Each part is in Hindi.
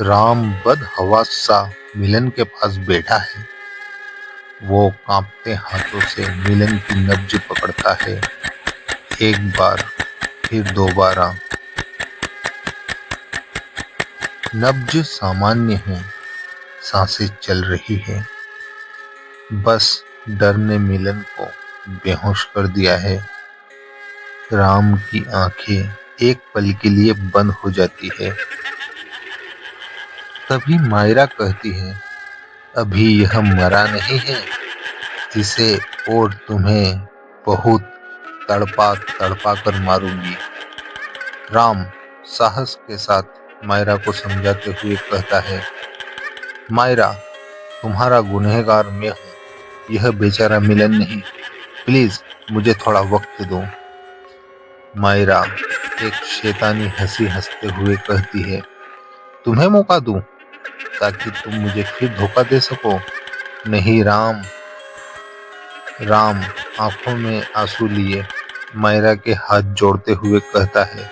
राम बदहवास सा मिलन के पास बैठा है। वो कांपते हाथों से मिलन की नब्ज पकड़ता है। एक बार, फिर दोबारा। नब्ज सामान्य है, सांसें चल रही है। बस डर ने मिलन को बेहोश कर दिया है। राम की आंखें एक पल के लिए बंद हो जाती है। तभी मायरा कहती है, अभी यह मरा नहीं है, इसे और तुम्हें बहुत तड़पा तड़पा कर मारूंगी। राम साहस के साथ मायरा को समझाते हुए कहता है, मायरा, तुम्हारा गुनहगार मैं हूँ, यह बेचारा मिलन नहीं। प्लीज मुझे थोड़ा वक्त दो। मायरा एक शैतानी हंसी हंसते हुए कहती है, तुम्हें मौका दूं ताकि तुम मुझे फिर धोखा दे सको? नहीं राम। राम आंखों में आंसू लिए मायरा के हाथ जोड़ते हुए कहता है,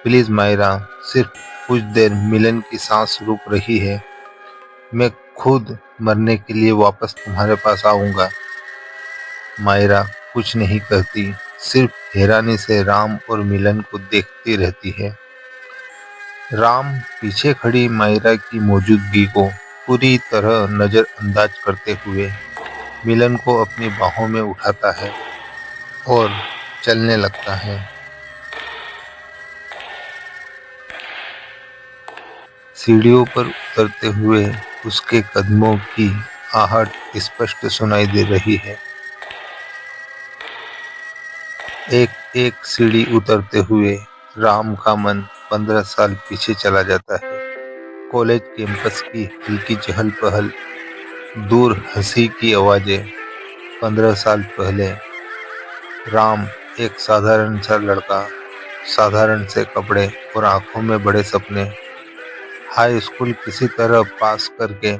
प्लीज मायरा, सिर्फ कुछ देर। मिलन की सांस रुक रही है। मैं खुद मरने के लिए वापस तुम्हारे पास आऊंगा। मायरा कुछ नहीं कहती, सिर्फ हैरानी से राम और मिलन को देखती रहती है। राम पीछे खड़ी मायरा की मौजूदगी को पूरी तरह नजरअंदाज करते हुए मिलन को अपनी बाहों में उठाता है और चलने लगता है। सीढ़ियों पर उतरते हुए उसके कदमों की आहट स्पष्ट सुनाई दे रही है। एक एक सीढ़ी उतरते हुए राम का मन 15 साल पीछे चला जाता है। कॉलेज कैंपस की हल्की चहल पहल, दूर हंसी की आवाजें। 15 साल पहले राम एक साधारण सा लड़का, साधारण से कपड़े और आंखों में बड़े सपने। हाई स्कूल किसी तरह पास करके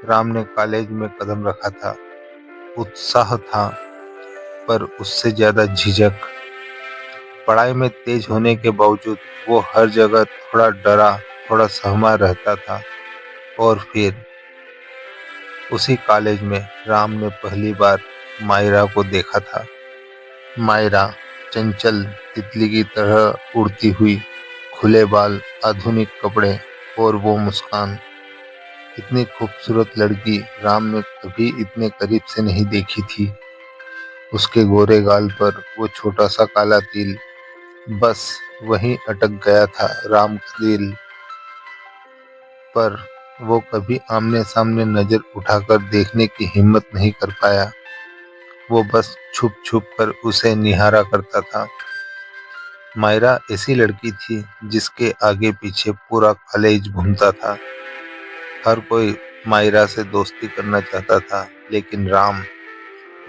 राम ने कॉलेज में कदम रखा था। उत्साह था, पर उससे ज्यादा झिझक। पढ़ाई में तेज होने के बावजूद वो हर जगह थोड़ा डरा, थोड़ा सहमा रहता था। और फिर उसी कॉलेज में राम ने पहली बार मायरा को देखा था। मायरा चंचल तितली की तरह उड़ती हुई, खुले बाल, आधुनिक कपड़े और वो मुस्कान। इतनी खूबसूरत लड़की राम ने कभी इतने करीब से नहीं देखी थी। उसके गोरे गाल पर वो छोटा सा काला तिल, बस वहीं अटक गया था राम का दिल। पर वो कभी आमने सामने नजर उठाकर देखने की हिम्मत नहीं कर पाया। वो बस छुप छुप कर उसे निहारा करता था। मायरा ऐसी लड़की थी जिसके आगे पीछे पूरा कॉलेज घूमता था। हर कोई मायरा से दोस्ती करना चाहता था, लेकिन राम,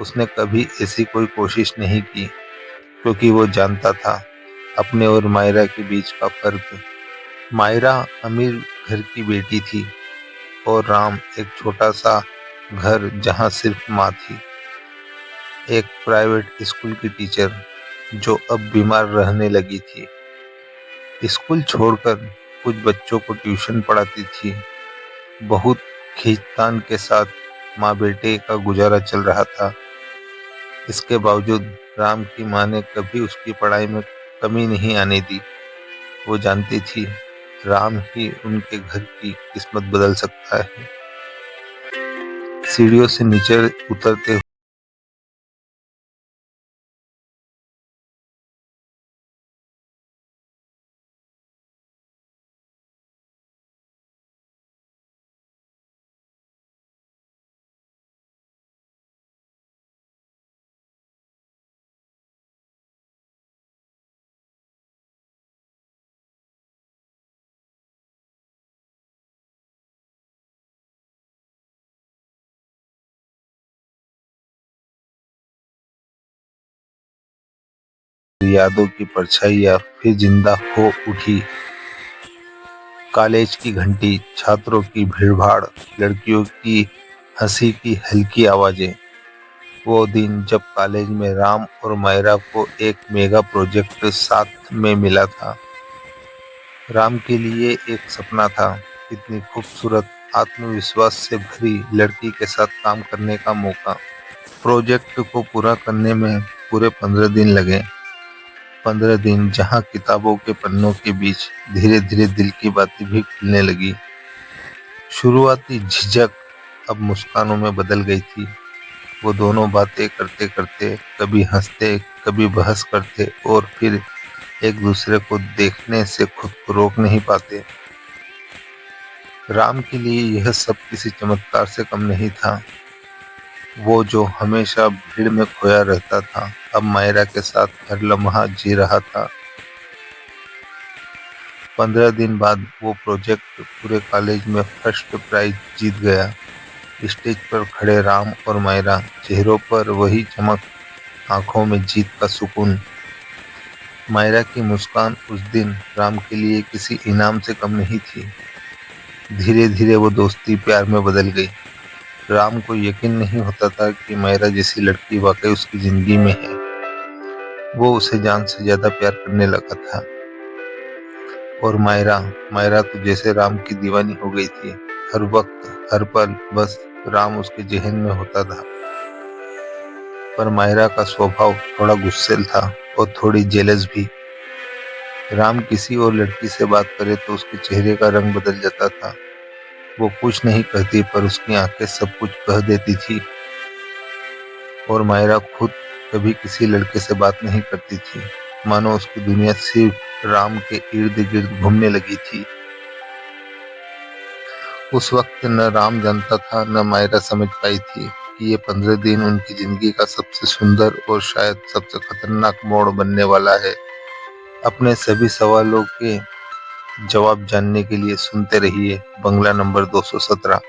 उसने कभी ऐसी कोई कोशिश नहीं की, क्योंकि वो जानता था अपने और मायरा के बीच का फर्क। मायरा अमीर घर की बेटी थी और राम एक छोटा सा घर जहाँ सिर्फ माँ थी। एक प्राइवेट स्कूल की टीचर जो अब बीमार रहने लगी थी। स्कूल छोड़कर कुछ बच्चों को ट्यूशन पढ़ाती थी। बहुत खींचतान के साथ माँ बेटे का गुजारा चल रहा था। इसके बावजूद राम की माँ ने कभी उसकी पढ़ाई में कमी नहीं आने दी। वो जानती थी राम ही उनके घर की किस्मत बदल सकता है। सीढ़ियों से नीचे उतरते यादों की परछाइयां फिर जिंदा हो उठी। कॉलेज की घंटी, छात्रों की भीड़भाड़, लड़कियों की हंसी की हल्की आवाजें। वो दिन जब कॉलेज में राम और मायरा को एक मेगा प्रोजेक्ट साथ में मिला था। राम के लिए एक सपना था, इतनी खूबसूरत, आत्मविश्वास से भरी लड़की के साथ काम करने का मौका। प्रोजेक्ट को पूरा करने में पूरे 15 दिन लगे। 15 दिन जहां किताबों के पन्नों के बीच धीरे धीरे दिल की बातें भी खुलने लगी। शुरुआती झिझक अब मुस्कानों में बदल गई थी। वो दोनों बातें करते करते कभी हंसते, कभी बहस करते और फिर एक दूसरे को देखने से खुद को रोक नहीं पाते। राम के लिए यह सब किसी चमत्कार से कम नहीं था। वो जो हमेशा भीड़ में खोया रहता था, अब मायरा के साथ हर लम्हा जी रहा था। 15 दिन बाद वो प्रोजेक्ट पूरे कॉलेज में फर्स्ट प्राइज जीत गया। स्टेज पर खड़े राम और मायरा, चेहरों पर वही चमक, आंखों में जीत का सुकून। मायरा की मुस्कान उस दिन राम के लिए किसी इनाम से कम नहीं थी। धीरे धीरे वो दोस्ती प्यार में बदल गई। राम को यकीन नहीं होता था कि मायरा जैसी लड़की वाकई उसकी जिंदगी में है। वो उसे जान से ज्यादा प्यार करने लगा था। और मायरा मायरा तो जैसे राम की दीवानी हो गई थी। हर वक्त, हर पल बस राम उसके जहन में होता था। पर मायरा का स्वभाव थोड़ा गुस्सैल था और थोड़ी जेलस भी। राम किसी और लड़की से बात करे तो उसके चेहरे का रंग बदल जाता था। वो कुछ नहीं कहती पर उसकी आंखें सब कुछ कह देती थी। और मायरा खुद कभी किसी लड़के से बात नहीं करती थी, मानो उसकी दुनिया सिर्फ राम के इर्द गिर्द घूमने लगी थी। उस वक्त न राम जानता था न मायरा समझ पाई थी कि ये 15 दिन उनकी जिंदगी का सबसे सुंदर और शायद सबसे खतरनाक मोड़ बनने वाला है। अपने सभी सवालों के जवाब जानने के लिए सुनते रहिए बंगला नंबर 217।